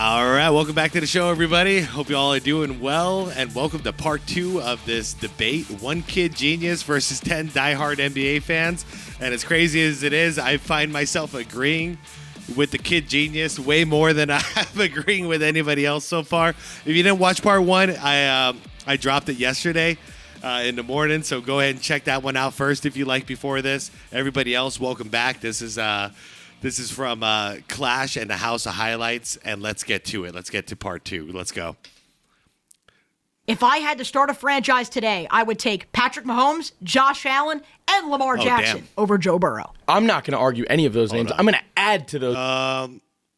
All right, welcome back to the show, everybody. Hope you all are doing well, and welcome to part 2 of this debate, one kid genius versus 10 diehard NBA fans. And as crazy as it is, I find myself agreeing with the kid genius way more than I have agreeing with anybody else so far. If you didn't watch part 1, I dropped it yesterday in the morning, so go ahead and check that one out first if you like before this. Everybody else, welcome back. This is from Clash and the House of Highlights, and let's get to it. Let's get to part 2. Let's go. If I had to start a franchise today, I would take Patrick Mahomes, Josh Allen, and Lamar Jackson over Joe Burrow. I'm not going to argue any of those names. I'm going to add to those.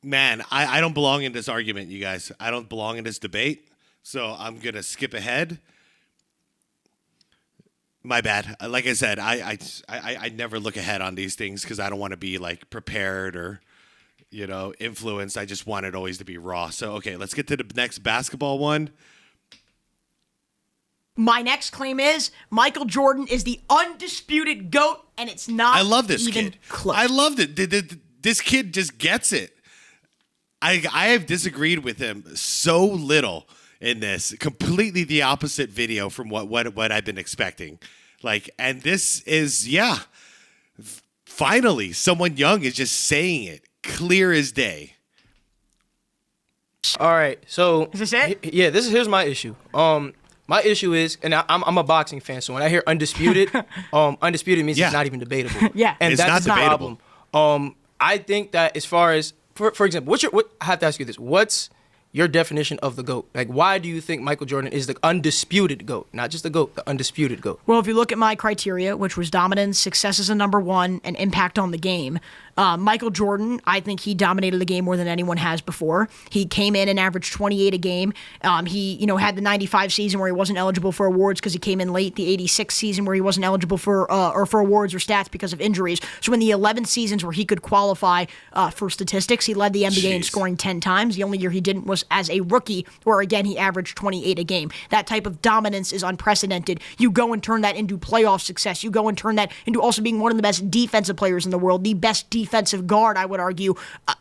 Man, I don't belong in this argument, you guys. I don't belong in this debate, so I'm going to skip ahead. My bad. Like I said, I never look ahead on these things because I don't want to be like prepared or, influenced. I just want it always to be raw. So, okay, let's get to the next basketball one. My next claim is Michael Jordan is the undisputed GOAT, and it's not I love this even kid. close. I loved it. This kid just gets it. I have disagreed with him so little in this. Completely the opposite video from what I've been expecting. And this is, finally, someone young is just saying it. Clear as day. All right, so is this it? Yeah, here's my issue. My issue is, and I'm a boxing fan, so when I hear undisputed, undisputed means it's not even debatable. Yeah, and it's that's not the debatable. problem. I think that as far as, for example, I have to ask you this: what's your definition of the GOAT? Why do you think Michael Jordan is the undisputed GOAT? Not just the GOAT, the undisputed GOAT. Well, if you look at my criteria, which was dominance, success as a number one, and impact on the game, Michael Jordan, I think he dominated the game more than anyone has before. He came in and averaged 28 a game. He, had the 95 season where he wasn't eligible for awards because he came in late, the 86 season where he wasn't eligible for awards or stats because of injuries. So in the 11 seasons where he could qualify for statistics, he led the NBA in scoring 10 times. The only year he didn't was as a rookie, where again he averaged 28 a game. That type of dominance is unprecedented. You go and turn that into playoff success. You go and turn that into also being one of the best defensive players in the world, the best defensive guard, I would argue,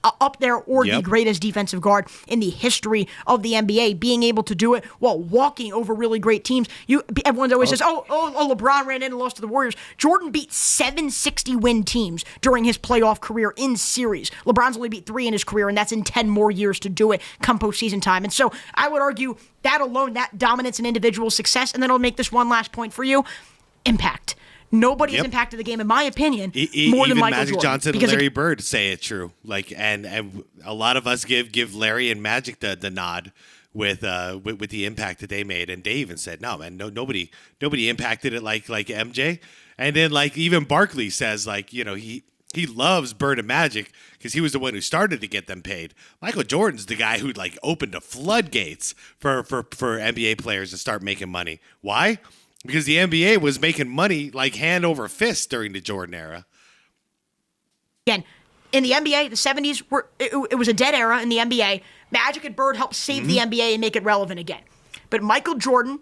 up there, or the greatest defensive guard in the history of the NBA, being able to do it while walking over really great teams. Everyone always says, LeBron ran in and lost to the Warriors. Jordan beat 7 60-win teams during his playoff career in series. LeBron's only beat 3 in his career, and that's in 10 more years to do it come postseason time. And so I would argue that alone, that dominance and individual success, and then I'll make this one last point for you, impact. Nobody has impacted the game, in my opinion, more than Michael Magic Jordan. Johnson and Larry Bird say it true. And a lot of us give Larry and Magic the nod with the impact that they made. And they even said, no, man, nobody impacted it like MJ. And then even Barkley says he loves Bird and Magic because he was the one who started to get them paid. Michael Jordan's the guy who opened the floodgates for NBA players to start making money. Why? Because the NBA was making money like hand over fist during the Jordan era. Again, in the NBA, the 70s, it was a dead era in the NBA. Magic and Bird helped save the NBA and make it relevant again. But Michael Jordan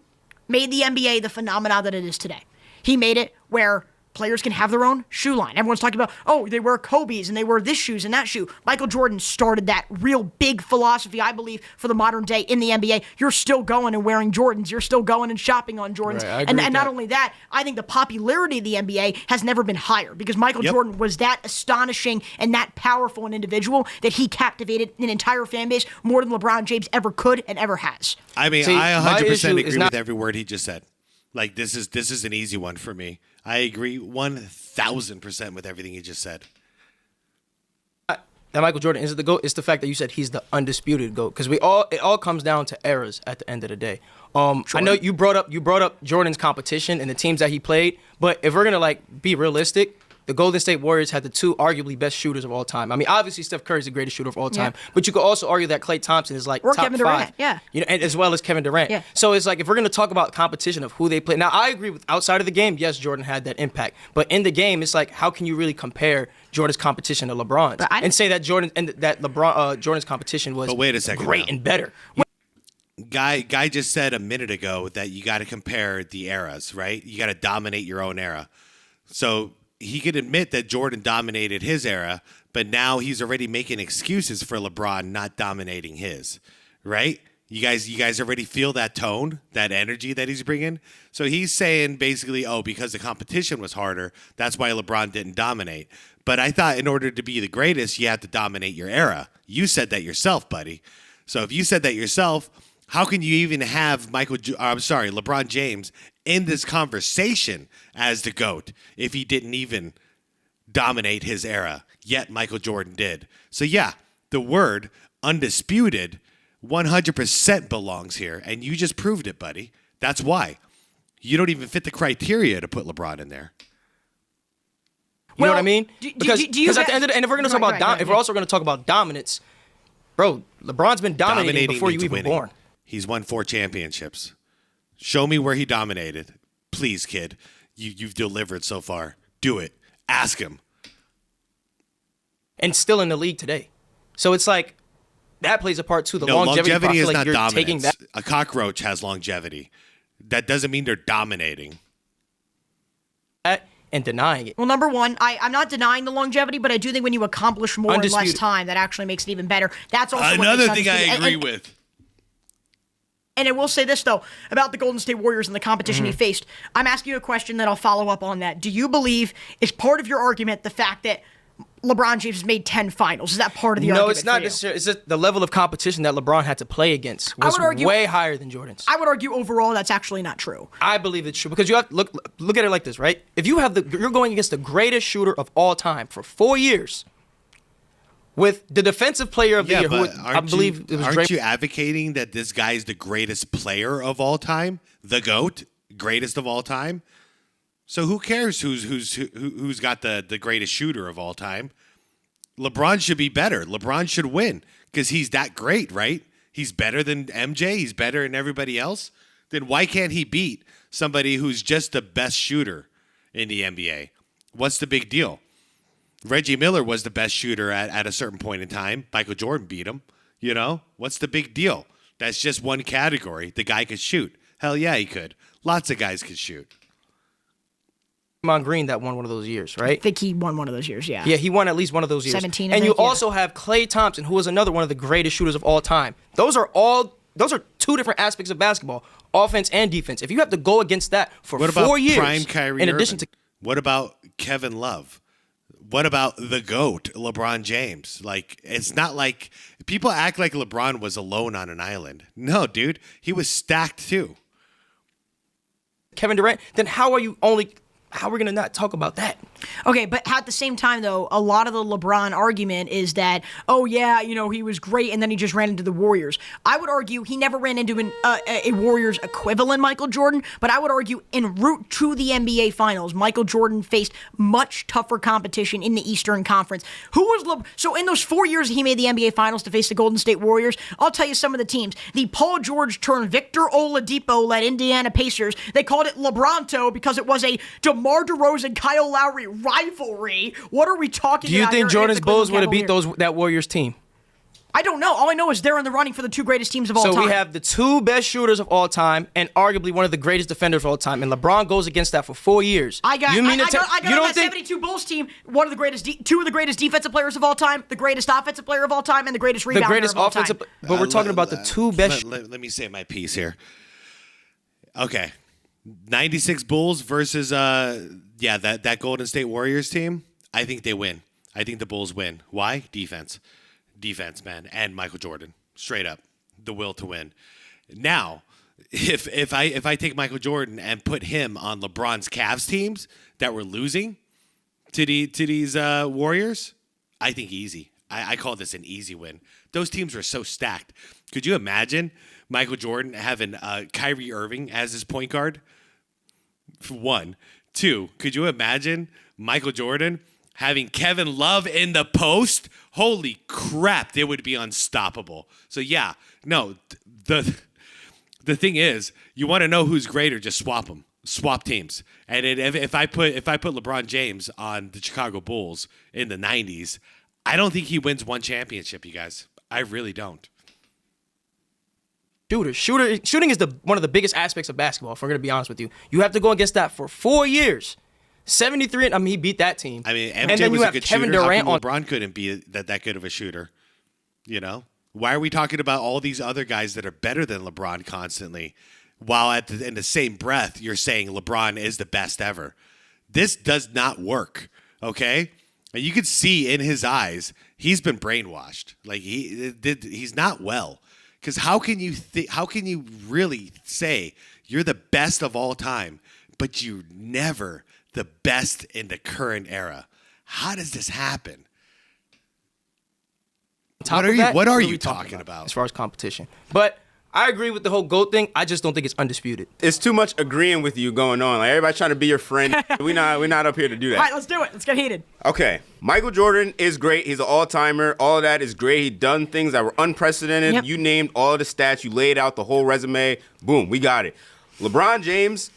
made the NBA the phenomenon that it is today. He made it where players can have their own shoe line. Everyone's talking about, they wear Kobe's and they wear this shoes and that shoe. Michael Jordan started that real big philosophy, I believe, for the modern day in the NBA. You're still going and wearing Jordans. You're still going and shopping on Jordans. Right, and not only that, I think the popularity of the NBA has never been higher because Michael Jordan was that astonishing and that powerful an individual that he captivated an entire fan base more than LeBron James ever could and ever has. I mean, I 100% agree with every word he just said. This is an easy one for me. I agree 1,000% with everything he just said. That Michael Jordan isn't the GOAT. It's the fact that you said he's the undisputed GOAT, because it all comes down to eras at the end of the day. Sure. I know you brought up Jordan's competition and the teams that he played, but if we're gonna be realistic, the Golden State Warriors had the 2 arguably best shooters of all time. I mean, obviously Steph Curry is the greatest shooter of all time, but you could also argue that Klay Thompson is top Kevin Durant, 5. And as well as Kevin Durant. Yeah. So it's if we're going to talk about competition of who they play. Now, I agree with outside of the game, yes, Jordan had that impact. But in the game, it's how can you really compare Jordan's competition to LeBron's and say that Jordan's competition was wait a second great and better? Guy just said a minute ago that you got to compare the eras, right? You got to dominate your own era. So he could admit that Jordan dominated his era, but now he's already making excuses for LeBron not dominating his, right? You guys already feel that tone, that energy that he's bringing. So he's saying basically, oh, because the competition was harder, that's why LeBron didn't dominate. But I thought in order to be the greatest, you have to dominate your era. You said that yourself, buddy. So if you said that yourself, how can you even have LeBron James in this conversation as the GOAT if he didn't even dominate his era? Yet Michael Jordan did. So yeah, the word undisputed 100% belongs here, and you just proved it, buddy. That's why. You don't even fit the criteria to put LeBron in there. You know what I mean? Because at the end of the, and if we're going to talk about if we're also going to talk about dominance, bro, LeBron's been dominating before you even born. He's won 4 championships. Show me where he dominated. Please, kid. You've delivered so far. Do it. Ask him. And still in the league today. So it's like, that plays a part too. The longevity is like not you're dominance. Taking that. A cockroach has longevity. That doesn't mean they're dominating. And denying it. Well, number one, I'm not denying the longevity, but I do think when you accomplish more in less time, that actually makes it even better. That's also another thing I agree with. And I will say this, though, about the Golden State Warriors and the competition he faced. I'm asking you a question that I'll follow up on that. Do you believe, is part of your argument the fact that LeBron James has made 10 finals? Is that part of the argument? No, it's not necessarily. It's just the level of competition that LeBron had to play against was way higher than Jordan's. I would argue overall that's actually not true. I believe it's true because you have to look at it like this, right? If you have you're going against the greatest shooter of all time for 4 years with the defensive player of the year, who I believe it was Aren't you advocating that this guy is the greatest player of all time? The GOAT, greatest of all time? So who cares who's got the greatest shooter of all time? LeBron should be better. LeBron should win because he's that great, right? He's better than MJ. He's better than everybody else. Then why can't he beat somebody who's just the best shooter in the NBA? What's the big deal? Reggie Miller was the best shooter at a certain point in time. Michael Jordan beat him. You know? What's the big deal? That's just one category. The guy could shoot. Hell yeah, he could. Lots of guys could shoot. Green that won one of those years, right? I think he won one of those years, yeah. Yeah, he won at least one of those years. 17, and you also have Klay Thompson, who is another one of the greatest shooters of all time. Those are two different aspects of basketball, offense and defense. If you have to go against that for 4 years, prime Kyrie in addition to what about Kevin Love? What about the GOAT, LeBron James? Like, it's not like people act like LeBron was alone on an island. No, dude, he was stacked too. Kevin Durant, then how are we going to not talk about that? Okay, but at the same time, though, a lot of the LeBron argument is that, oh, yeah, he was great, and then he just ran into the Warriors. I would argue he never ran into a Warriors equivalent Michael Jordan, but I would argue en route to the NBA Finals, Michael Jordan faced much tougher competition in the Eastern Conference. So in those 4 years he made the NBA Finals to face the Golden State Warriors, I'll tell you some of the teams. The Paul George turned Victor Oladipo-led Indiana Pacers. They called it LeBronto because it was a DeMar DeRozan, Kyle Lowry rivalry. What are we talking about? Do you think Jordan's Bulls would have beat that Warriors team? I don't know. All I know is they're in the running for the 2 greatest teams of all time. So we have the 2 best shooters of all time and arguably one of the greatest defenders of all time. And LeBron goes against that for 4 years. I got on that 72 Bulls team, one of the greatest, 2 of the greatest defensive players of all time, the greatest offensive player of all time, and the greatest rebounder of all time. But we're talking about the 2 best. Let me say my piece here. Okay. 96 Bulls versus that Golden State Warriors team. I think they win. I think the Bulls win. Why? Defense, man, and Michael Jordan. Straight up, the will to win. Now, if I take Michael Jordan and put him on LeBron's Cavs teams that were losing to these Warriors, I think easy. I call this an easy win. Those teams were so stacked. Could you imagine Michael Jordan having Kyrie Irving as his point guard? 1. 2, could you imagine Michael Jordan having Kevin Love in the post? Holy crap, they would be unstoppable. So yeah, no, the thing is, you want to know who's greater, just swap them. Swap teams. And if I put LeBron James on the Chicago Bulls in the 90s, I don't think he wins one championship, you guys. I really don't. Shooting is one of the biggest aspects of basketball, if we're going to be honest with you. You have to go against that for 4 years. 73, I mean, he beat that team. I mean, and MJ then was you a have good Kevin shooter. Durant How on. come LeBron couldn't be that good of a shooter? You know? Why are we talking about all these other guys that are better than LeBron constantly, while in the same breath you're saying LeBron is the best ever? This does not work, okay? And you can see in his eyes he's been brainwashed. Like he's not well. Because how can you really say you're the best of all time, but you're never the best in the current era? How does this happen? What are you talking about as far as competition? But I agree with the whole GOAT thing. I just don't think it's undisputed. It's too much agreeing with you going on. Like everybody's trying to be your friend. We're not up here to do that. All right, let's do it. Let's get heated. Okay, Michael Jordan is great. He's an all-timer. All of that is great. He done things that were unprecedented. Yep. You named all of the stats. You laid out the whole resume. Boom, we got it. LeBron James,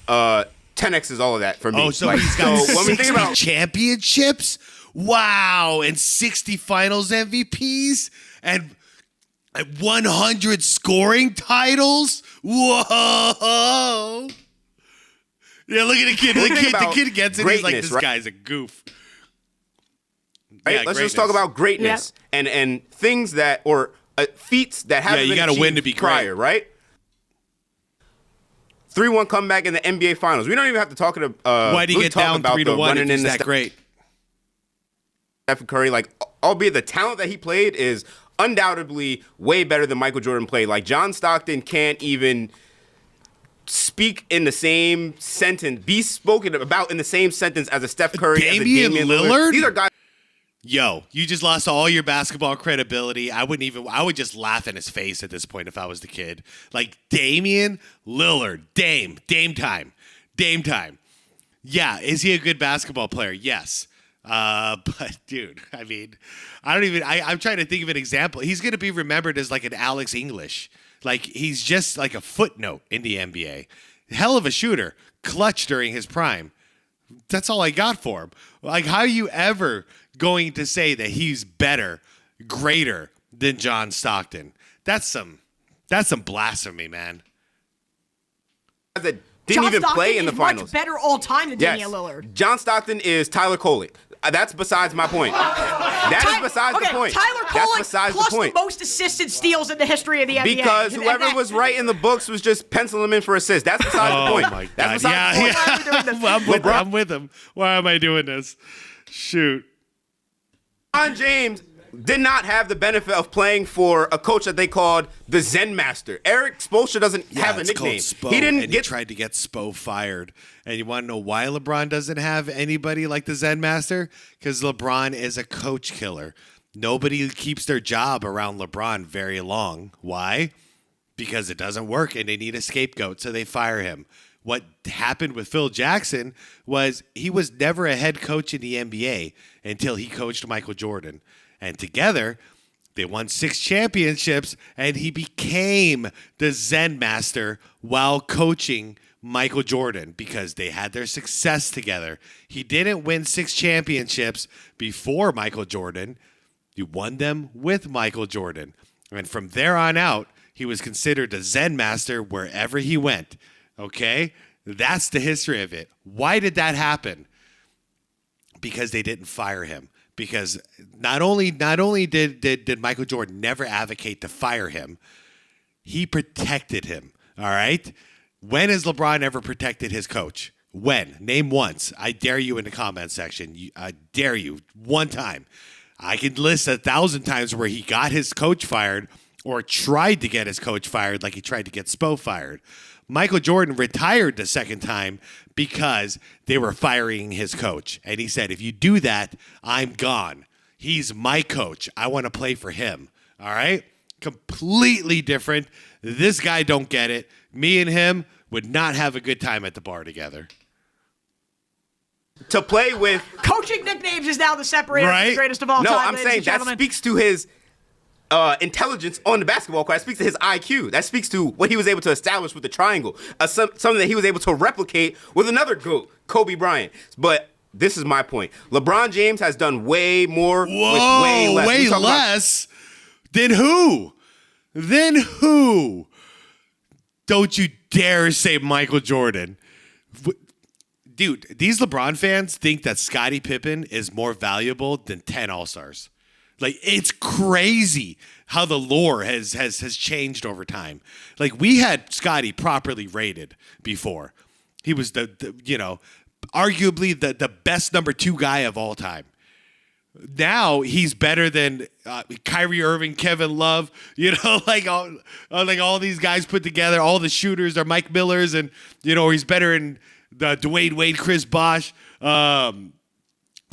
10x is all of that for me. Oh, so he's got when we 60 think about championships? Wow, and 60 finals MVPs and 100 scoring titles? Whoa. Yeah, look at the kid. The kid gets it. He's like, this guy's a goof. Right? Yeah, let's just talk about greatness and things that, or feats that haven't been you got to win to be prior, great. right? 3-1 comeback in the NBA Finals. We don't even have to talk about why do you get down 3-1 if he's that great? Stephen Curry, like, albeit the talent that he played is undoubtedly way better than Michael Jordan played. Like, John Stockton can't even speak in the same sentence, be spoken about in the same sentence as a Steph Curry, as a Damian Lillard. These are guys. Yo, you just lost all your basketball credibility. I would just laugh in his face at this point if I was the kid. Like, Damian Lillard, Dame time. Yeah, is he a good basketball player? Yes. But dude, I mean, I'm trying to think of an example. He's going to be remembered as like an Alex English. Like, he's just like a footnote in the NBA. Hell of a shooter, clutch during his prime. That's all I got for him. Like, how are you ever going to say that he's better, greater than John Stockton? That's some blasphemy, man. That didn't even play in the finals. Much better all time than Damian Lillard. John Stockton is Tyler Kolek. That's besides my point. That is besides the point. Tyler Kolek plus the most assisted steals in the history of the NBA. Because whoever was right in the books was just penciling him in for assists. That's besides the point. My God. That's besides the point. I'm with him. Why am I doing this? Shoot. LeBron James did not have the benefit of playing for a coach that they called the Zen Master. Eric Spoelstra doesn't have a nickname. He tried to get Spo fired. And you want to know why LeBron doesn't have anybody like the Zen Master? Because LeBron is a coach killer. Nobody keeps their job around LeBron very long. Why? Because it doesn't work and they need a scapegoat, so they fire him. What happened with Phil Jackson was he was never a head coach in the NBA until he coached Michael Jordan. And together, they won 6 championships, and he became the Zen Master while coaching Michael Jordan because they had their success together. He didn't win 6 championships before Michael Jordan. He won them with Michael Jordan. And from there on out, he was considered the Zen Master wherever he went. Okay? That's the history of it. Why did that happen? Because they didn't fire him. Because not only did Michael Jordan never advocate to fire him, he protected him. All right? When has LeBron ever protected his coach? When? Name once. I dare you in the comment section. I dare you. One time. I can list 1,000 times where he got his coach fired or tried to get his coach fired like he tried to get Spo fired. Michael Jordan retired the second time because they were firing his coach. And he said, if you do that, I'm gone. He's my coach. I want to play for him. All right? Completely different. This guy don't get it. Me and him would not have a good time at the bar together. To play with... Coaching nicknames is now the separator of the greatest of all time. No, I'm saying that speaks to his... intelligence on the basketball court. That speaks to his IQ. That speaks to what he was able to establish with the triangle. Something that he was able to replicate with another GOAT, Kobe Bryant. But this is my point. LeBron James has done way more with way less. Way less? Than who? Then who? Don't you dare say Michael Jordan. Dude, these LeBron fans think that Scottie Pippen is more valuable than 10 All-Stars. Like, it's crazy how the lore has changed over time. Like, we had Scottie properly rated before. He was arguably the best number 2 guy of all time. Now he's better than Kyrie Irving, Kevin Love, like all these guys put together. All the shooters are Mike Millers, and he's better than Dwayne Wade, Chris Bosh, freaking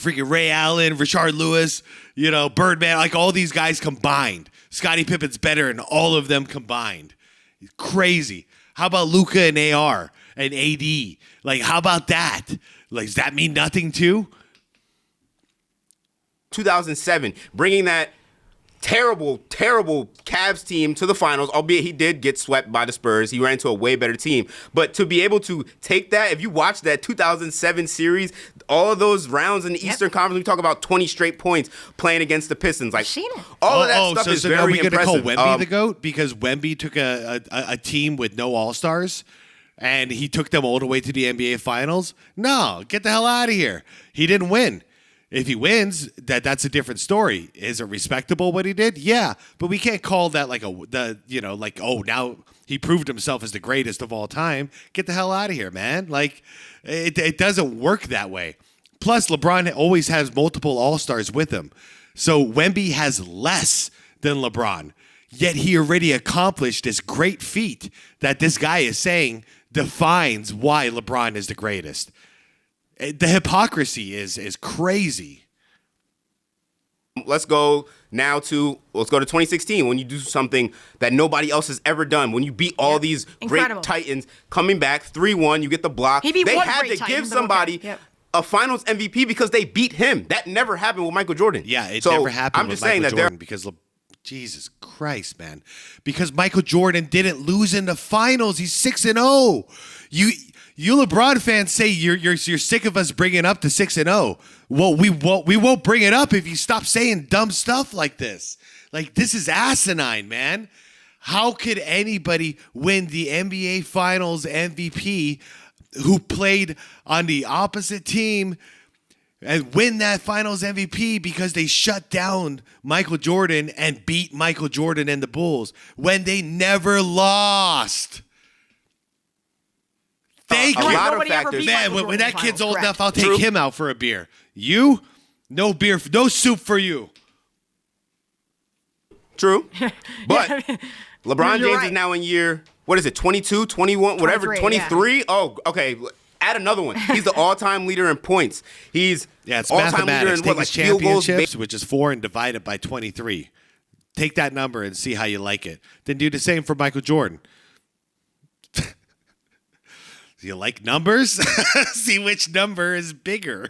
Ray Allen, Rashard Lewis, Birdman, like all these guys combined. Scottie Pippen's better than all of them combined. Crazy. How about Luka and AR and AD? Like, how about that? Like, does that mean nothing too? 2007, bringing that terrible Cavs team to the finals, albeit he did get swept by the Spurs. He ran into a way better team. But to be able to take that, if you watch that 2007 series, all of those rounds in the Eastern Conference, we talk about 20 straight points playing against the Pistons. Like, I've seen it. All of that stuff is very are we impressive. Are we going to call Wemby the GOAT? Because Wemby took a team with no All-Stars, and he took them all the way to the NBA Finals? No, get the hell out of here. He didn't win. If he wins, that's a different story. Is it respectable what he did? Yeah, but we can't call that now he proved himself as the greatest of all time. Get the hell out of here, man. Like, it doesn't work that way. Plus, LeBron always has multiple All-Stars with him. So Wemby has less than LeBron. Yet he already accomplished this great feat that this guy is saying defines why LeBron is the greatest. The hypocrisy is crazy. Let's go to 2016 when you do something that nobody else has ever done. When you beat all these Incredible. great Titans, coming back 3-1, you get the block. He beat They one had great to Titan, give but okay. somebody Yep. a Finals MVP because they beat him. That never happened with Michael Jordan. Yeah, it So never happened I'm with just saying Michael that Jordan because Jesus Christ, man. Because Michael Jordan didn't lose in the finals. He's 6-0. You LeBron fans say you're sick of us bringing up the 6-0. Well, we won't bring it up if you stop saying dumb stuff like this. Like, this is asinine, man. How could anybody win the NBA Finals MVP who played on the opposite team and win that Finals MVP because they shut down Michael Jordan and beat Michael Jordan and the Bulls when they never lost? Thank you. A lot of Nobody ever factors. beat Man, Michael when Jordan that in kid's finals, old correct. enough, I'll take True. him out for a beer. You? No beer, no soup for you. True. But LeBron You're James right. is now in year, 22, 21, whatever, 23, 23? yeah. Oh, okay. Add another one. He's the all-time leader in points. He's It's all-time leader mathematics. in Take like his field goals. championships, which is 4, and divide it by 23. Take that number and see how you like it. Then do the same for Michael Jordan. Do you like numbers? See which number is bigger.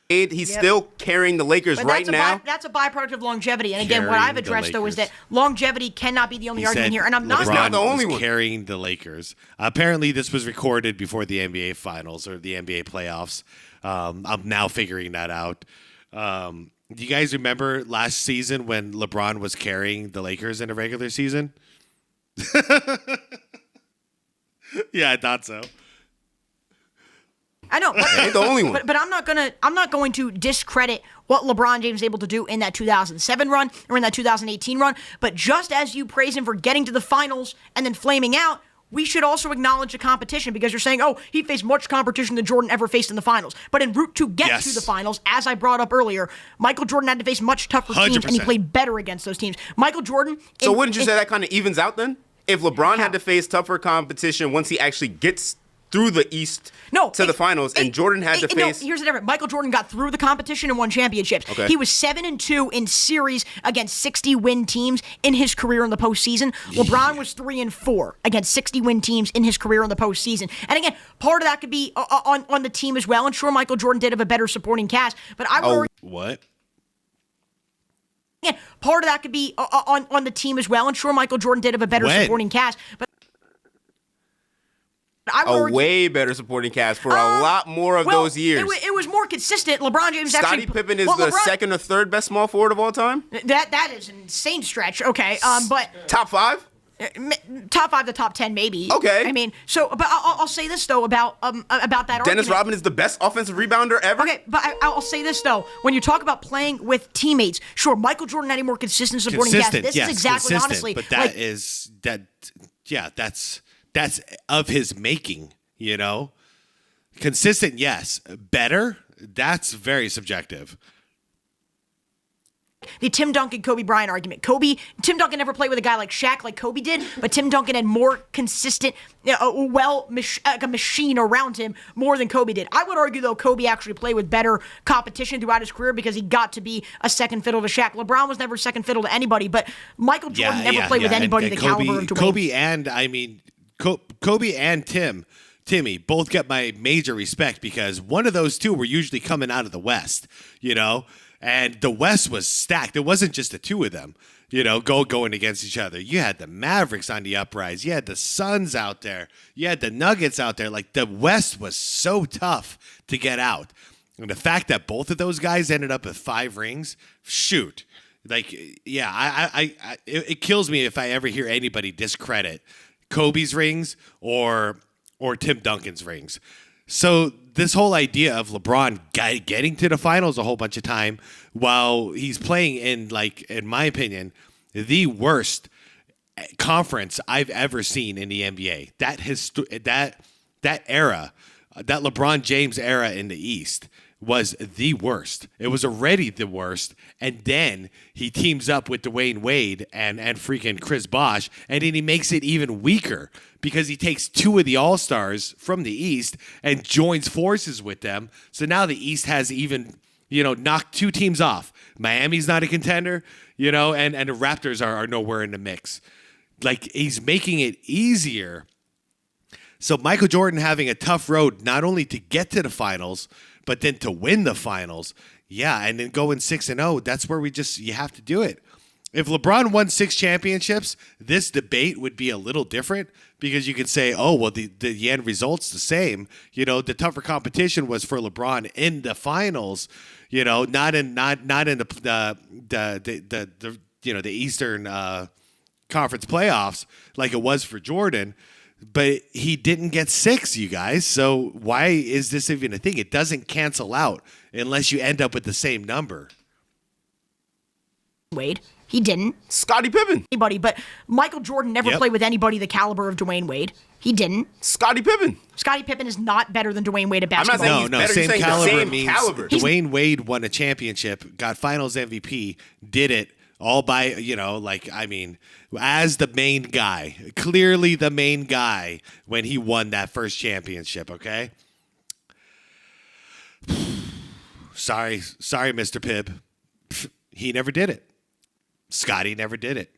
He's still carrying the Lakers But right now. that's a byproduct of longevity. And again, what Carrying I've the addressed, though, is Lakers. that longevity cannot be the only He argument said here. And I'm not It's not the LeBron only was one. carrying the Lakers. Apparently, this was recorded before the NBA Finals or the NBA playoffs. I'm now figuring that out. Do you guys remember last season when LeBron was carrying the Lakers in a regular season? Yeah, I thought so. I know, but, Ain't the only one. but I'm not going to discredit what LeBron James was able to do in that 2007 run or in that 2018 run. But just as you praise him for getting to the finals and then flaming out, we should also acknowledge the competition, because you're saying, oh, he faced much competition than Jordan ever faced in the finals. But en route to get to the finals, as I brought up earlier, Michael Jordan had to face much tougher teams, and he 100%. played better against those teams. Michael Jordan. So wouldn't you say that kind of evens out then? If LeBron had to face tougher competition once he actually gets through the East to the finals, and Jordan had to face... No, here's the difference. Michael Jordan got through the competition and won championships. Okay. He was 7-2 in series against 60-win teams in his career in the postseason. LeBron was 3-4 against 60-win teams in his career in the postseason. And again, part of that could be on the team as well. And sure, Michael Jordan did have a better supporting cast, but I would argue... What? Again, part of that could be on the team as well. And sure, Michael Jordan did have a better supporting cast, but I would A argue, way better supporting cast for a lot more of those years. It was more consistent. LeBron James Scottie actually... Pippen is well, the LeBron- second or third best small forward of all time? That is an insane stretch. Okay, but Top 5? Top 5 to top 10, maybe. Okay. I mean, so, but I'll say this though about that Dennis argument. Rodman is the best offensive rebounder ever. Okay, but I'll say this though: when you talk about playing with teammates, sure, Michael Jordan had a more consistent supporting cast. This is exactly, honestly, but that's of his making. You know, consistent, yes. Better, that's very subjective. The Tim Duncan, Kobe Bryant argument. Tim Duncan never played with a guy like Shaq, like Kobe did, but Tim Duncan had more consistent, like a machine around him more than Kobe did. I would argue, though, Kobe actually played with better competition throughout his career because he got to be a second fiddle to Shaq. LeBron was never second fiddle to anybody, but Michael Jordan never played with anybody the caliber of Dwayne. Kobe and Timmy both get my major respect because one of those two were usually coming out of the West, you know? And the West was stacked. It wasn't just the two of them, you know, going against each other. You had the Mavericks on the uprise. You had the Suns out there. You had the Nuggets out there. Like, the West was so tough to get out. And the fact that both of those guys ended up with 5 rings, shoot. Like, yeah, it kills me if I ever hear anybody discredit Kobe's rings or Tim Duncan's rings. So this whole idea of LeBron getting to the finals a whole bunch of time while he's playing in my opinion, the worst conference I've ever seen in the NBA. That era, that LeBron James era in the East was the worst. It was already the worst. And then he teams up with Dwayne Wade and freaking Chris Bosh, and then he makes it even weaker because he takes 2 of the All-Stars from the East and joins forces with them. So now the East has even, knocked 2 teams off. Miami's not a contender, and the Raptors are nowhere in the mix. Like, he's making it easier. So Michael Jordan having a tough road not only to get to the finals, but then to win the finals, and then going 6-0, that's where you have to do it. If LeBron won 6 championships, this debate would be a little different because you could say, oh, well, the end result's the same. The tougher competition was for LeBron in the finals, not in the Eastern Conference playoffs like it was for Jordan. But he didn't get 6, you guys. So why is this even a thing? It doesn't cancel out unless you end up with the same number. Wade, he didn't. Scottie Pippen. Anybody, but Michael Jordan never played with anybody the caliber of Dwayne Wade. He didn't. Scottie Pippen. Scottie Pippen is not better than Dwayne Wade at basketball. I'm not saying same caliber same means caliber. Dwayne Wade won a championship, got Finals MVP, did it all by, as the main guy, clearly the main guy when he won that first championship, okay? Sorry, Mr. Pibb. He never did it. Scottie never did it.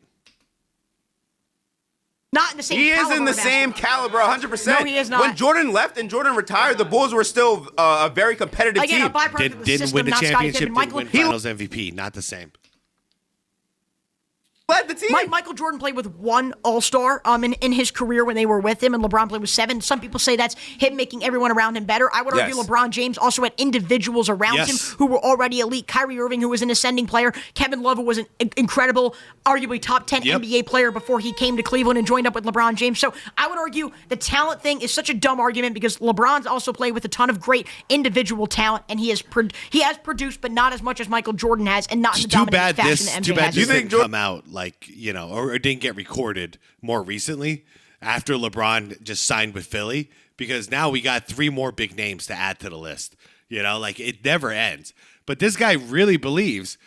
Not in the same caliber. He is in the same caliber, 100%. No, he is not. When Jordan left and Jordan retired, the Bulls were still a very competitive team. A byproduct of the Didn't system, win the not championship, Scottie didn't win Finals MVP. Not the same. Led the team. Michael Jordan played with 1 All-Star in his career when they were with him, and LeBron played with 7. Some people say that's him making everyone around him better. I would argue LeBron James also had individuals around him who were already elite. Kyrie Irving, who was an ascending player. Kevin Love, who was an incredible, arguably top 10 NBA player before he came to Cleveland and joined up with LeBron James. So I would argue the talent thing is such a dumb argument because LeBron's also played with a ton of great individual talent, and he has produced, but not as much as Michael Jordan has, and not in the dominant fashion that MJ too bad has. this didn't come out or didn't get recorded more recently after LeBron just signed with Philly, because now we got 3 more big names to add to the list. It never ends. But this guy really believes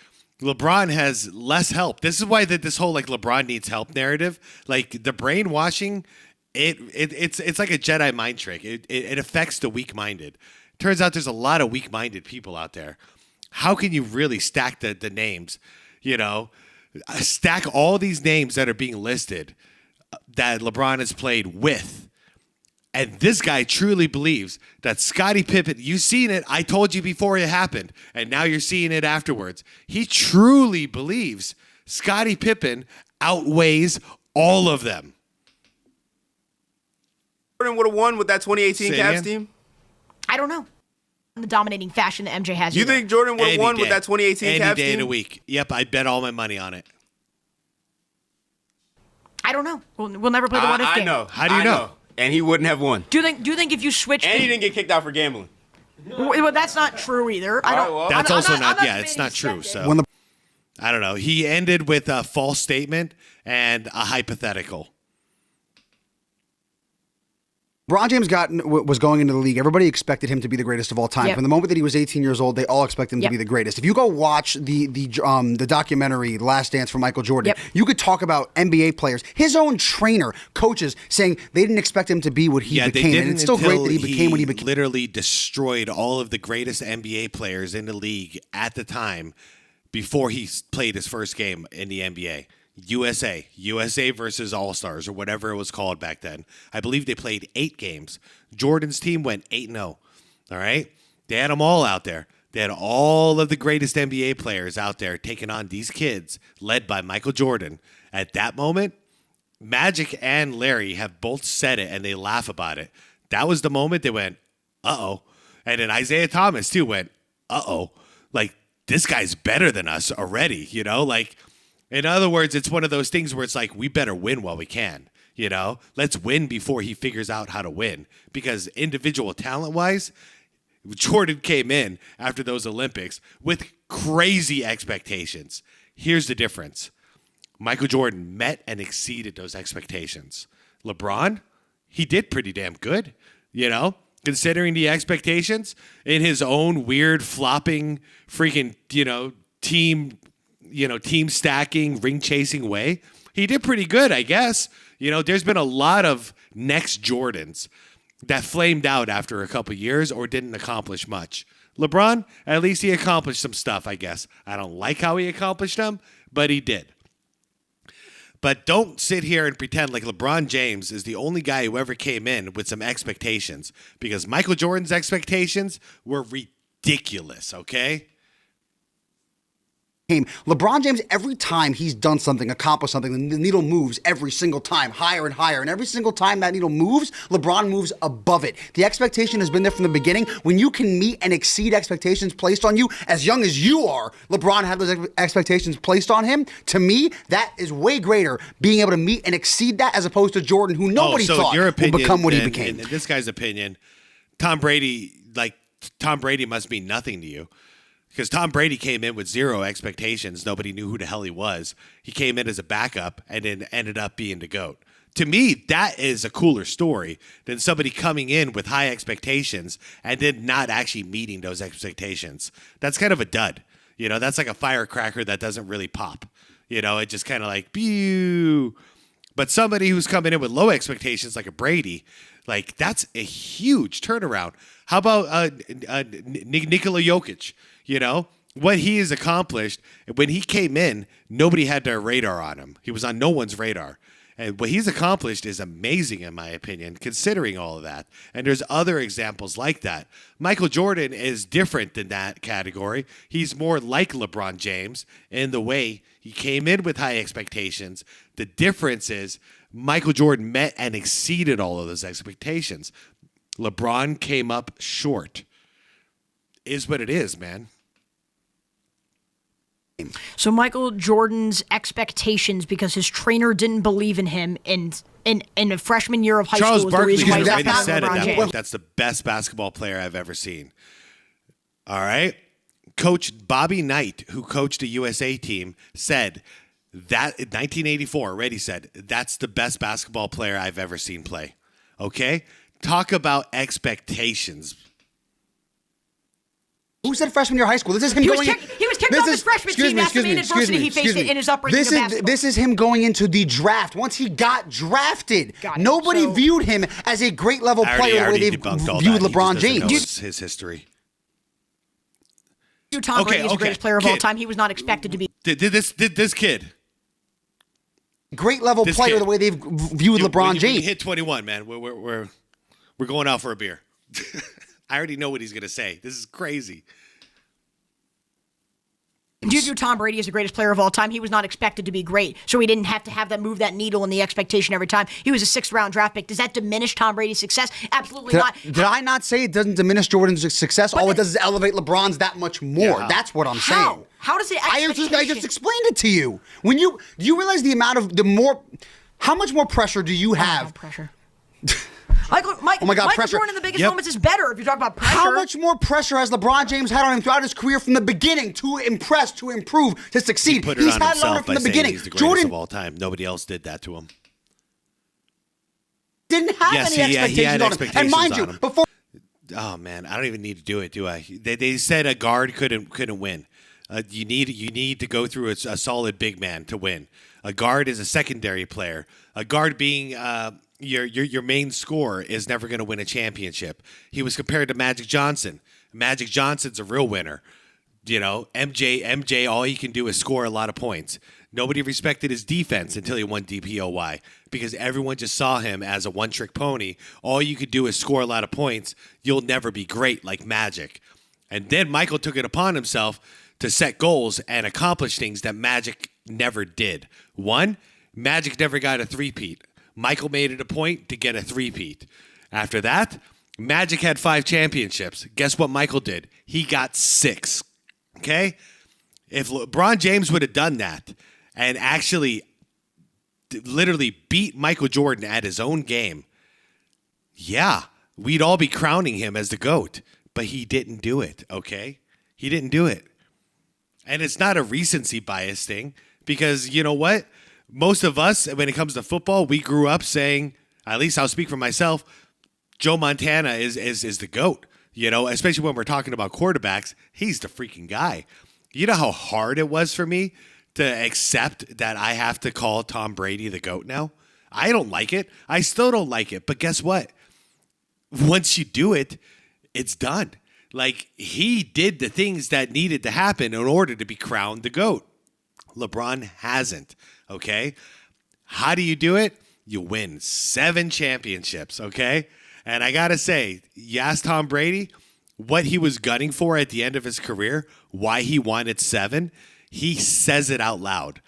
LeBron has less help. This is why this whole LeBron needs help narrative, the brainwashing, it's like a Jedi mind trick. It affects the weak-minded. Turns out there's a lot of weak-minded people out there. How can you really stack the names? Stack all these names that are being listed that LeBron has played with. And this guy truly believes that Scottie Pippen, you've seen it. I told you before it happened. And now you're seeing it afterwards. He truly believes Scottie Pippen outweighs all of them. Jordan would have won with that 2018 Cavs team? I don't know. The dominating fashion that MJ has. You think Jordan would have won with that 2018 Cavs team? Any day of the week. Yep, I bet all my money on it. I don't know. We'll never play the what if game. I know. How do you know? And he wouldn't have won. Do you think if you switched? And he didn't get kicked out for gambling. Well, that's not true either. I don't. Well, That's also not. I'm Yeah, it's not true. So When the I don't know. He ended with a false statement and a hypothetical. LeBron James was going into the league, everybody expected him to be the greatest of all time. Yep. From the moment that he was 18 years old, they all expect him to be the greatest. If you go watch the documentary The Last Dance from Michael Jordan, you could talk about NBA players, his own trainer, coaches saying they didn't expect him to be what he became. They didn't, and it's still great that he became what he became. became. Literally destroyed all of the greatest NBA players in the league at the time before he played his first game in the NBA. USA versus All-Stars or whatever it was called back then. I believe they played 8 games. Jordan's team went 8-0. All right? They had them all out there. They had all of the greatest NBA players out there taking on these kids led by Michael Jordan. At that moment, Magic and Larry have both said it and they laugh about it. That was the moment they went, uh-oh. And then Isaiah Thomas too went, uh-oh. Like, this guy's better than us already, you know? Like, in other words, it's one of those things where it's like, we better win while we can, you know? Let's win before he figures out how to win. Because individual talent-wise, Jordan came in after those Olympics with crazy expectations. Here's the difference. Michael Jordan met and exceeded those expectations. LeBron, he did pretty damn good, you know? Considering the expectations in his own weird flopping freaking, team stacking, ring chasing way. He did pretty good, I guess. You know, there's been a lot of next Jordans that flamed out after a couple years or didn't accomplish much. LeBron, at least he accomplished some stuff, I guess. I don't like how he accomplished them, but he did. But don't sit here and pretend like LeBron James is the only guy who ever came in with some expectations, because Michael Jordan's expectations were ridiculous, okay? LeBron James, every time he's done something, accomplished something, the needle moves every single time, higher and higher. And every single time that needle moves, LeBron moves above it. The expectation has been there from the beginning. When you can meet and exceed expectations placed on you, as young as you are, LeBron had those expectations placed on him. To me, that is way greater, being able to meet and exceed that, as opposed to Jordan, who nobody thought would become what he became. In this guy's opinion, Tom Brady must mean nothing to you. Because Tom Brady came in with zero expectations. Nobody knew who the hell he was. He came in as a backup and then ended up being the GOAT. To me, that is a cooler story than somebody coming in with high expectations and then not actually meeting those expectations. That's kind of a dud. You know, that's like a firecracker that doesn't really pop. You know, it just kind of like, pew. But somebody who's coming in with low expectations like a Brady, like, that's a huge turnaround. How about Nikola Jokic? You know, what he has accomplished, when he came in, nobody had their radar on him. He was on no one's radar. And what he's accomplished is amazing, in my opinion, considering all of that. And there's other examples like that. Michael Jordan is different than that category. He's more like LeBron James in the way he came in with high expectations. The difference is Michael Jordan met and exceeded all of those expectations. LeBron came up short. Is what it is, man. So Michael Jordan's expectations, because his trainer didn't believe in him in a freshman year of high Charles school. Barkley is the reason why has he's already not said at LeBron that James. point, that's the best basketball player I've ever seen. All right? Coach Bobby Knight, who coached the USA team, said that in 1984, already said, that's the best basketball player I've ever seen play. Okay? Talk about expectations. Who said freshman year of high school? This is him going. He was kicked off his freshman team after the adversity he faced in his upbringing in basketball. This is him going into the draft. Once he got drafted, nobody viewed him as a great level player the way they viewed LeBron James. His history. Tom Brady is the greatest player of all time. He was not expected to be. Did this kid. Great level player the way they've viewed LeBron James. When you hit 21, man, we're going out for a beer. I already know what he's going to say. This is crazy. Do you view Tom Brady as the greatest player of all time? He was not expected to be great, so he didn't have to have that move that needle in the expectation every time. He was a 6th-round draft pick. Does that diminish Tom Brady's success? Absolutely not. Did I not say it doesn't diminish Jordan's success? All it does is elevate LeBron's that much more. Yeah. That's what I'm saying. How does it? I just explained it to you. Do you realize the amount of How much more pressure do you have? Pressure. Oh my God, Michael pressure. Jordan in the biggest moments is better if you talk about pressure. How much more pressure has LeBron James had on him throughout his career from the beginning to impress, to improve, to succeed? He put it on had himself from by the saying beginning. he's the greatest of all time. Nobody else did that to him. Didn't have any expectations he had on expectations him. And mind you, on him. before. Oh man, I don't even need to do it, do I? They said a guard couldn't win. You need to go through a solid big man to win. A guard is a secondary player. A guard being your main scorer is never going to win a championship. He was compared to Magic Johnson. Magic Johnson's a real winner. You know, MJ, all he can do is score a lot of points. Nobody respected his defense until he won DPOY because everyone just saw him as a one-trick pony. All you could do is score a lot of points. You'll never be great like Magic. And then Michael took it upon himself to set goals and accomplish things that Magic never did. One, Magic never got a three-peat. Michael made it a point to get a three-peat. After that, Magic had 5 championships. Guess what Michael did? He got 6. Okay? If LeBron James would have done that and actually literally beat Michael Jordan at his own game, yeah, we'd all be crowning him as the GOAT. But he didn't do it, okay? He didn't do it. And it's not a recency bias thing because you know what? Most of us, when it comes to football, we grew up saying, at least I'll speak for myself, Joe Montana is the GOAT. You know, especially when we're talking about quarterbacks, he's the freaking guy. You know how hard it was for me to accept that I have to call Tom Brady the GOAT now? I don't like it. I still don't like it. But guess what? Once you do it, it's done. Like, he did the things that needed to happen in order to be crowned the GOAT. LeBron hasn't, okay? How do you do it? You win 7 championships, okay? And I got to say, you ask Tom Brady what he was gunning for at the end of his career, why he wanted 7, he says it out loud.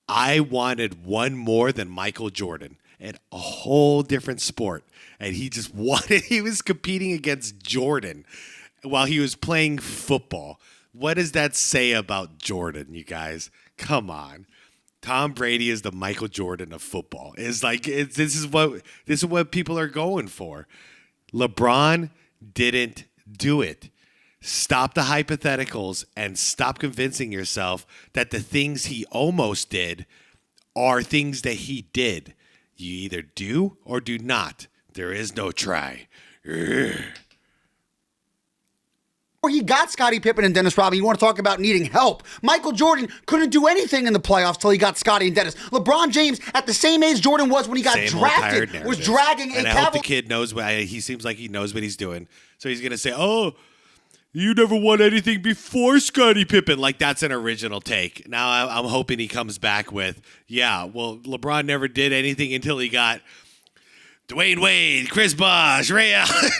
I wanted one more than Michael Jordan in a whole different sport. And he just wanted, he was competing against Jordan while he was playing football. What does that say about Jordan, you guys? Come on. Tom Brady is the Michael Jordan of football. This is what people are going for. LeBron didn't do it. Stop the hypotheticals and stop convincing yourself that the things he almost did are things that he did. You either do or do not. There is no try. Ugh. He got Scottie Pippen and Dennis Rodman. You want to talk about needing help? Michael Jordan couldn't do anything in the playoffs till he got Scottie and Dennis. LeBron James, at the same age Jordan was when he got drafted, was dragging and a I hope the kid knows. He seems like he knows what he's doing. So he's gonna say, "Oh, you never won anything before Scottie Pippen." Like that's an original take. Now I'm hoping he comes back with, "Yeah, well, LeBron never did anything until he got Dwayne Wade, Chris Bosh, Ray Allen,"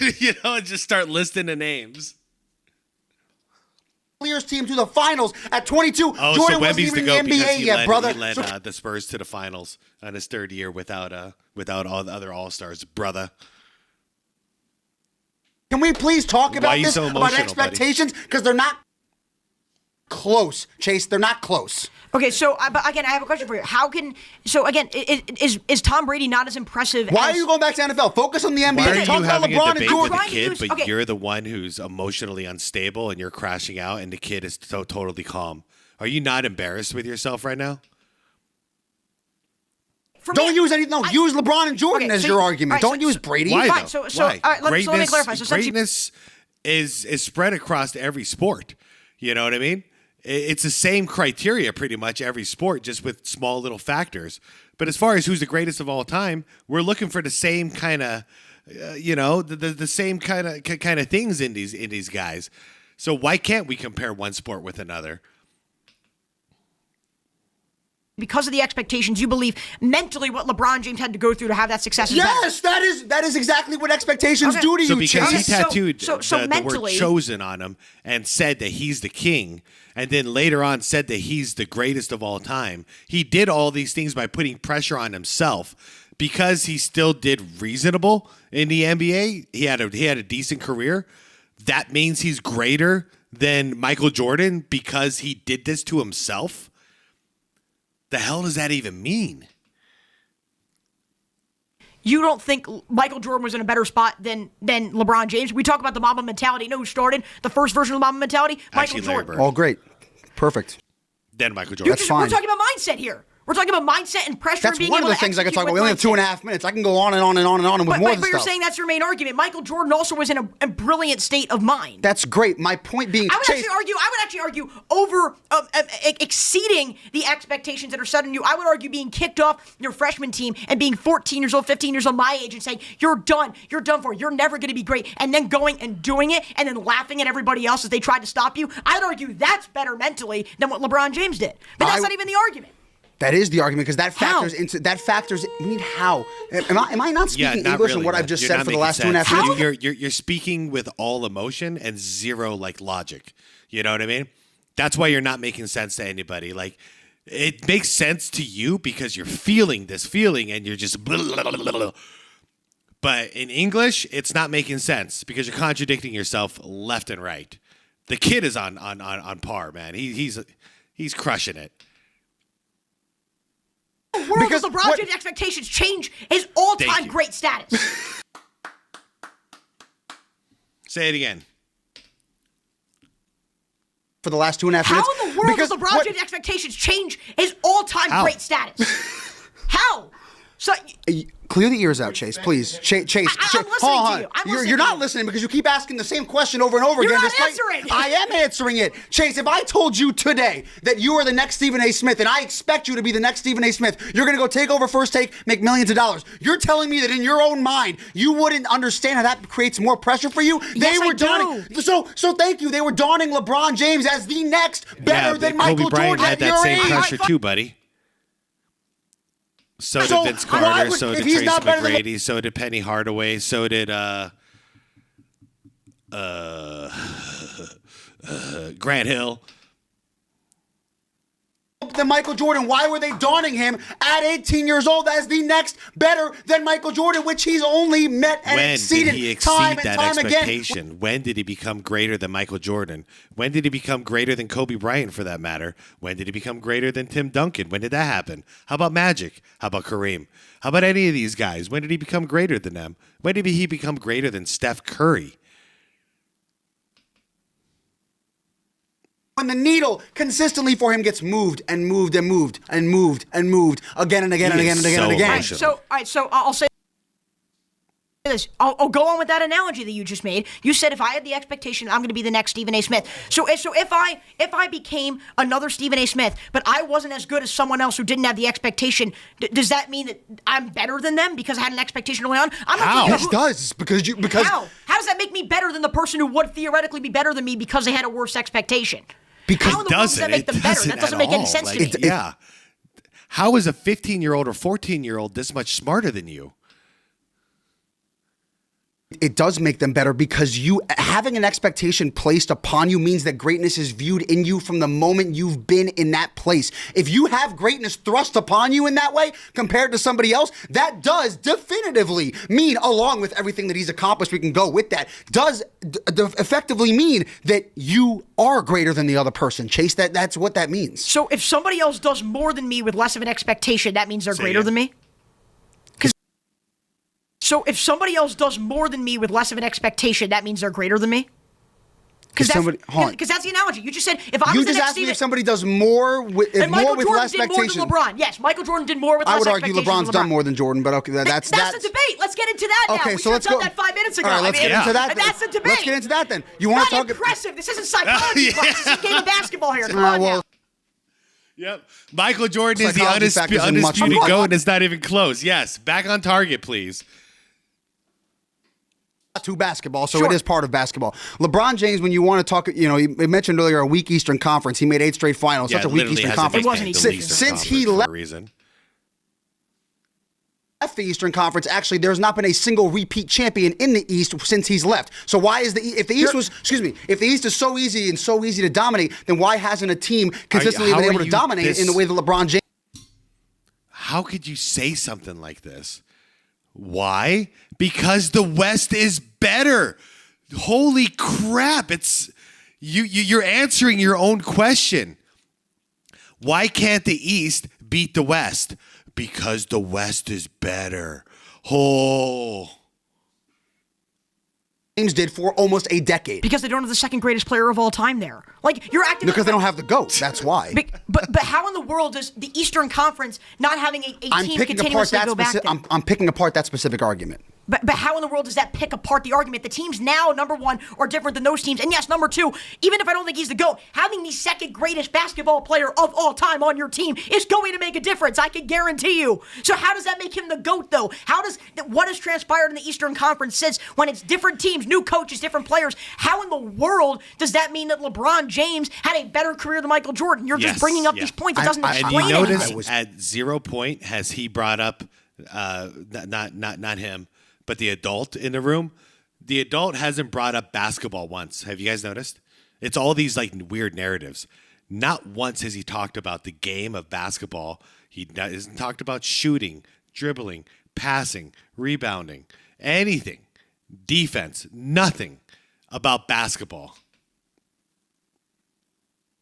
and just start listing the names. Team to the finals at 22. Oh, Jordan so wasn't Wemby's even the in the GOAT NBA yet, brother. He led the Spurs to the finals on his 3rd year without all the other All-Stars, brother. Can we please talk about this, so about expectations? Because they're not close, Chase. They're not close. Okay, so but again, I have a question for you. Is Tom Brady not as impressive? Why are you going back to NFL? Focus on the NBA. Why are Talk you about having LeBron a and debate Jordan. with the kid, but you're the one who's emotionally unstable and you're crashing out, and the kid is so totally calm? Are you not embarrassed with yourself right now? Use LeBron and Jordan as your argument. Don't use Brady. Why? Fine, Though? Why? Let me clarify. Greatness is spread across every sport. You know what I mean? It's the same criteria pretty much every sport, just with small little factors. But as far as who's the greatest of all time, we're looking for the same kind of, the same kind of things in these guys. So why can't we compare one sport with another? Because of the expectations, you believe mentally what LeBron James had to go through to have that success. Yes, that is exactly what expectations do to you. So because he tattooed the mentally, word chosen on him and said that he's the king, and then later on said that he's the greatest of all time, he did all these things by putting pressure on himself. Because he still did reasonable in the NBA, he had a decent career. That means he's greater than Michael Jordan because he did this to himself. The hell does that even mean? you don't think Michael Jordan was in a better spot than LeBron James? We talk about the Mamba mentality. You know who started the first version of the Mamba mentality? Actually, Michael Jordan. Oh, great. Perfect. Then Michael Jordan. That's fine. We're talking about mindset here. We're talking about mindset and pressure. That's and being one of able the to things I can execute talk about. We with only have mindset. 2.5 minutes. I can go on and on and on and on and with more But you're stuff. saying that's your main argument. Michael Jordan also was in a brilliant state of mind. That's great. My point being, I would actually argue over exceeding the expectations that are set on you. I would argue being kicked off your freshman team and being 14 years old, 15 years old, my age, and saying you're done for, you're never going to be great, and then going and doing it and then laughing at everybody else as they tried to stop you. I'd argue that's better mentally than what LeBron James did. But that's not even the argument. That is the argument because that factors. I mean, how? Am I not speaking English in what I've just said for the last 2.5 minutes? You're speaking with all emotion and zero like logic. You know what I mean? That's why you're not making sense to anybody. Like, it makes sense to you because you're feeling this feeling and you're just blah, blah, blah, blah. But in English, it's not making sense because you're contradicting yourself left and right. The kid is on par, man. He's crushing it. Because LeBron James' expectations change his all-time great status. Say it again. For the last 2.5 minutes. How in the world does LeBron James' expectations change his all-time great status? How? So clear the ears out, Chase, please. Chase, I'm listening to you. I'm listening You're to not you. listening because you keep asking the same question over and over again. You're not answering. I am answering it. Chase, if I told you today that you are the next Stephen A. Smith and I expect you to be the next Stephen A. Smith, you're going to go take over First Take, make millions of dollars. You're telling me that in your own mind, you wouldn't understand how that creates more pressure for you? Yes, they were I donning. So thank you. They were donning LeBron James as the next better than Michael Kobe Bryant Jordan had at your that same age. pressure too, buddy. So did Vince why Carter, would- so if did he's Tracy not better than McGrady, so did Penny Hardaway, so did Grant Hill. Than Michael Jordan. Why were they donning him at 18 years old as the next better than Michael Jordan, which he's only met and When exceeded did he time exceed and that time again? expectation? When did he become greater than Michael Jordan? When did he become greater than Kobe Bryant, for that matter? When did he become greater than Tim Duncan? When did that happen? How about Magic? How about Kareem? How about any of these guys? When did he become greater than them? When did he become greater than Steph Curry? When the needle consistently for him gets moved and moved and moved and moved and moved again and again and again and again and again. Emotional. So I'll say this. I'll go on with that analogy that you just made. You said if I had the expectation I'm going to be the next Stephen A. Smith. So if I became another Stephen A. Smith, but I wasn't as good as someone else who didn't have the expectation, does that mean that I'm better than them because I had an expectation early on? I'm not How? Yes, it does because How does that make me better than the person who would theoretically be better than me because they had a worse expectation? because How in the world does that make them better? That doesn't make any sense to me. Yeah. How is a 15-year-old or 14-year-old this much smarter than you? it does make them better because you having an expectation placed upon you means that greatness is viewed in you from the moment you've been in that place. If you have greatness thrust upon you in that way compared to somebody else, that does definitively mean, along with everything that he's accomplished, we can go with that, does effectively mean that you are greater than the other person. Chase, that's what that means. So if somebody else does more than me with less of an expectation, that means they're greater than me? So if somebody else does more than me with less of an expectation, that means they're greater than me? Because that's the analogy. You just said if I was the next Stephen... You just asked me if somebody does more with less expectation. Michael Jordan did more than LeBron. Yes, Michael Jordan did more with less expectation. I would argue LeBron's done more than Jordan, but okay, that's the debate. Let's get into that now. Okay, so let's go. go. That 5 minutes ago. All right, let's get into that. That's the debate. Let's get into that then. You want to talk? Impressive. This isn't psychology class. This is a game of basketball here. Come on now. Yep. Michael Jordan is the Psychology undisputed GOAT, and it's not even close. Yes. Back on target, please. To basketball, so it is part of basketball. LeBron James, when you want to talk, you mentioned earlier a weak Eastern Conference. He made 8 straight finals. Such a weak Eastern Conference. Since he left the Eastern Conference, actually, there's not been a single repeat champion in the East since he's left. So why is if the East is so easy to dominate, then why hasn't a team consistently been able to dominate in the way that LeBron James? How could you say something like this? Why? Because the West is better. Holy crap. It's you're answering your own question. Why can't the East beat the West? Because the West is better. Oh. James did for almost a decade. Because they don't have the second greatest player of all time there. Like, you're acting Because they don't have the GOAT. That's why. But how in the world does the Eastern Conference not having a team continuously go back there? I'm picking apart that specific argument. But how in the world does that pick apart the argument? The teams now, number one, are different than those teams. And yes, number two, even if I don't think he's the GOAT, having the second greatest basketball player of all time on your team is going to make a difference. I can guarantee you. So how does that make him the GOAT, though? What has transpired in the Eastern Conference since when it's different teams, new coaches, different players? How in the world does that mean that LeBron James had a better career than Michael Jordan? You're just bringing up these points. It doesn't explain anything. anything. Notice at 0 point has he brought up, not him, but the adult in the room. The adult hasn't brought up basketball once. Have you guys noticed? It's all these like weird narratives. Not once has he talked about the game of basketball. He hasn't talked about shooting, dribbling, passing, rebounding, anything. Defense, nothing about basketball.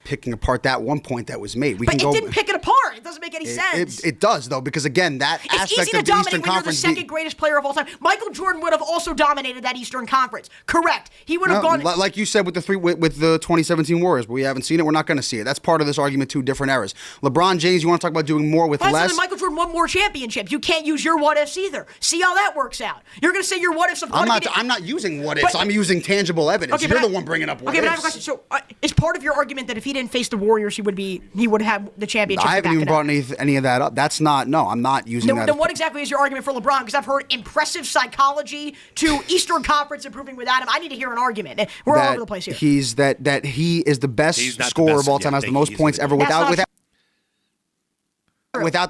Picking apart that one point that was made. But it didn't pick it apart. It doesn't make any sense. It does, though, because, again, that aspect of the Eastern Conference... It's easy to dominate when you're the second greatest player of all time. Michael Jordan would have also dominated that Eastern Conference. Correct. He would have gone... Like you said with the 2017 Warriors, but we haven't seen it. We're not going to see it. That's part of this argument, two different eras. LeBron James, you want to talk about doing more with less? Michael Jordan won more championships. You can't use your what-ifs either. See how that works out. You're going to say your what-ifs... I'm not using what-ifs. I'm using tangible evidence. You're the one bringing up what-ifs. Okay, but I have a question. So, is part of your argument that if he didn't face the Warriors, he would have the championship? I haven't even brought any of that up. That's not. No, I'm not using that. Then what exactly is your argument for LeBron? Because I've heard impressive psychology to Eastern Conference improving without him. I need to hear an argument. We're all over the place here. He is the best scorer of all time, has the most points ever without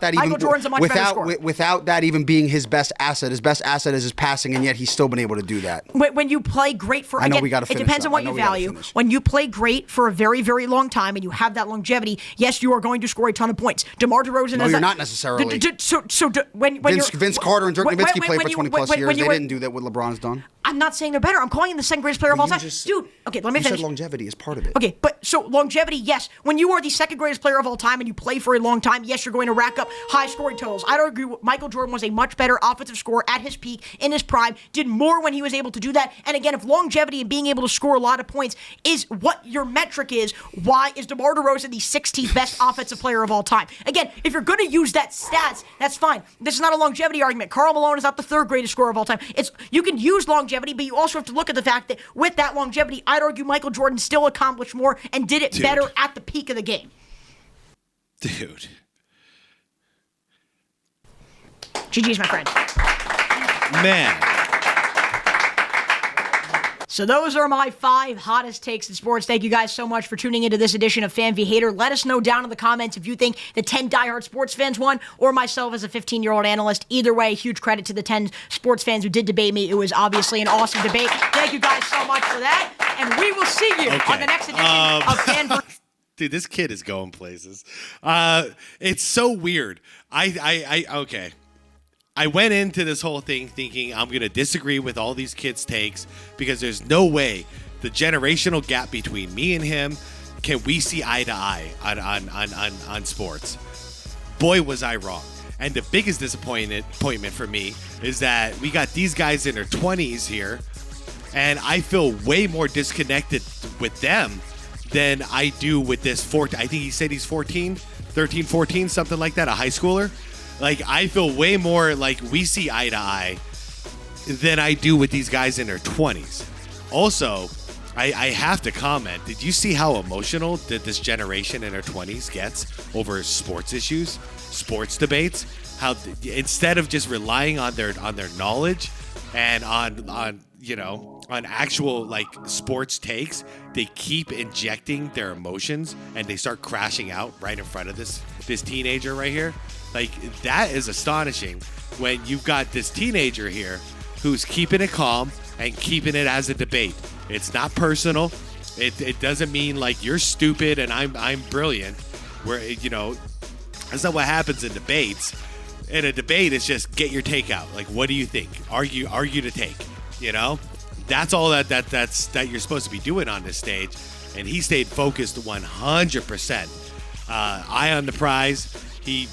that even Michael Jordan's a much better scorer. Without that even being his best asset. His best asset is his passing, and yet he's still been able to do that. When you play great for, again, it depends on what you value. When you play great for a very, very long time and you have that longevity, yes, you are going to score a ton of points. DeMar DeRozan. No, you're not necessarily. Vince Carter and Dirk Nowitzki played for 20 plus years. They didn't do that. What LeBron's done. I'm not saying they're better. I'm calling him the second greatest player of all time. Dude, okay, let me finish. You said longevity is part of it. Okay, but so longevity, yes. When you are the second greatest player of all time and you play for a long time, yes, you're going to rack up high scoring totals. I'd argue Michael Jordan was a much better offensive scorer at his peak, in his prime, did more when he was able to do that. And again, if longevity and being able to score a lot of points is what your metric is, why is DeMar DeRozan the 16th best offensive player of all time? Again, if you're going to use that stats, that's fine. This is not a longevity argument. Karl Malone is not the third greatest scorer of all time. You can use longevity, but you also have to look at the fact that with that longevity, I'd argue Michael Jordan still accomplished more and did it better at the peak of the game. Dude. GG's, my friend. Man. So those are my 5 hottest takes in sports. Thank you guys so much for tuning into this edition of Fan v Hater. Let us know down in the comments if you think the 10 diehard sports fans won or myself as a 15-year-old analyst. Either way, huge credit to the 10 sports fans who did debate me. It was obviously an awesome debate. Thank you guys so much for that. And we will see you on the next edition of Fan v Dude, this kid is going places. It's so weird. Okay. I went into this whole thing thinking I'm going to disagree with all these kids' takes because there's no way the generational gap between me and him can we see eye to eye on sports. Boy, was I wrong. And the biggest disappointment for me is that we got these guys in their 20s here, and I feel way more disconnected with them than I do with this 14. I think he said he's 13, 14, something like that, a high schooler. Like, I feel way more like we see eye to eye than I do with these guys in their 20s. Also, I have to comment, did you see how emotional that this generation in their 20s gets over sports issues, sports debates? How instead of just relying on their knowledge and on actual like sports takes, they keep injecting their emotions and they start crashing out right in front of this teenager right here. Like, that is astonishing when you've got this teenager here who's keeping it calm and keeping it as a debate. It's not personal. It doesn't mean like you're stupid and I'm brilliant. Where, that's not what happens in debates. In a debate, it's just get your take out. Like, what do you think? Argue to take. That's all that you're supposed to be doing on this stage. And he stayed focused 100%. Eye on the prize. He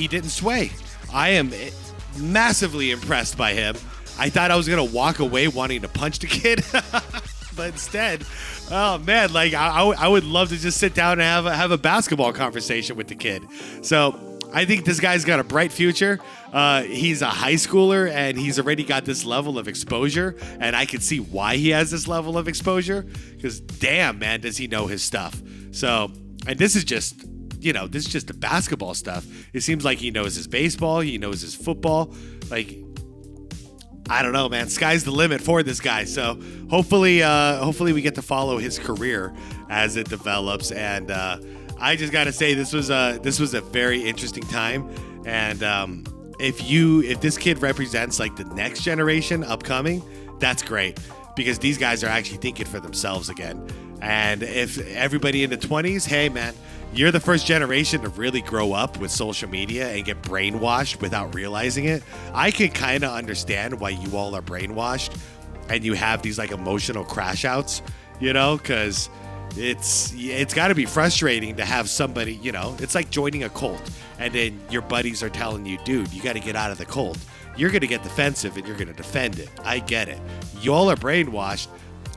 didn't sway. I am massively impressed by him. I thought I was going to walk away wanting to punch the kid. But instead, oh man, like I would love to just sit down and have a basketball conversation with the kid. So I think this guy's got a bright future. He's a high schooler and he's already got this level of exposure, and I can see why he has this level of exposure, because damn man, does he know his stuff. So, and this is just the basketball stuff. It seems like he knows his baseball, he knows his football. Like, I don't know, man. Sky's the limit for this guy. So hopefully we get to follow his career as it develops. And I just got to say, this was a very interesting time. And if this kid represents like the next generation upcoming, that's great, because these guys are actually thinking for themselves again. And if everybody in the 20s, hey man, you're the first generation to really grow up with social media and get brainwashed without realizing it. I can kind of understand why you all are brainwashed and you have these like emotional crash outs, because it's got to be frustrating to have somebody, it's like joining a cult and then your buddies are telling you, dude, you got to get out of the cult. You're going to get defensive and you're going to defend it. I get it. You all are brainwashed.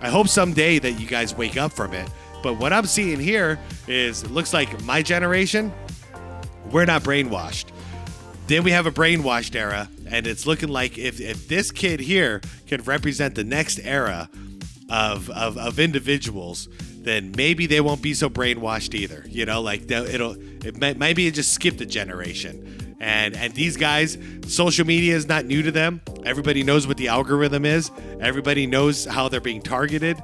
I hope someday that you guys wake up from it. But what I'm seeing here is, it looks like my generation, we're not brainwashed. Then we have a brainwashed era, and it's looking like if this kid here can represent the next era of individuals, then maybe they won't be so brainwashed either. Maybe it just skipped a generation. And these guys, social media is not new to them. Everybody knows what the algorithm is. Everybody knows how they're being targeted,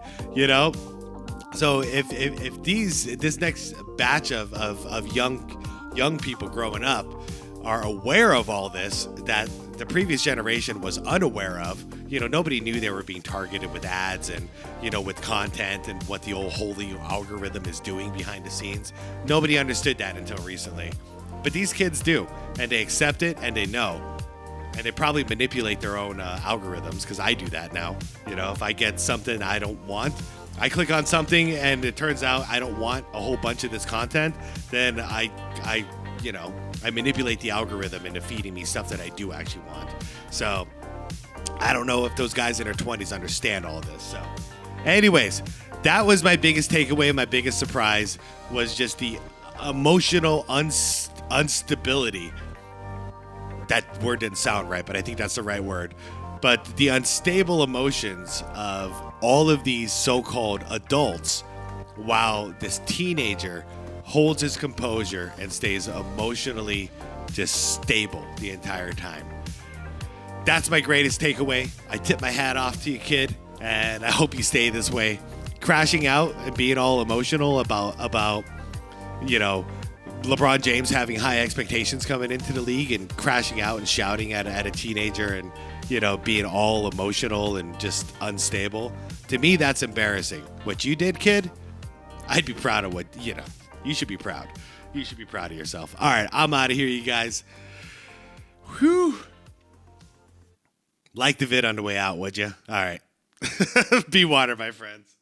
So if this next batch of young people growing up are aware of all this that the previous generation was unaware of, nobody knew they were being targeted with ads and, with content and what the old holy algorithm is doing behind the scenes. Nobody understood that until recently. But these kids do, and they accept it and they know. And they probably manipulate their own algorithms, because I do that now. If I get something I don't want, I click on something and it turns out I don't want a whole bunch of this content, then I manipulate the algorithm into feeding me stuff that I do actually want. So I don't know if those guys in their 20s understand all of this. So anyways, that was my biggest takeaway. My biggest surprise was just the emotional instability. That word didn't sound right, but I think that's the right word. But the unstable emotions of all of these so-called adults, while this teenager holds his composure and stays emotionally just stable the entire time. That's my greatest takeaway. I tip my hat off to you, kid, and I hope you stay this way. Crashing out and being all emotional about LeBron James having high expectations coming into the league and crashing out and shouting at a teenager and, being all emotional and just unstable. To me, that's embarrassing. What you did, kid, I'd be proud of you should be proud. You should be proud of yourself. All right, I'm out of here, you guys. Whew. Like the vid on the way out, would you? All right. Be water, my friends.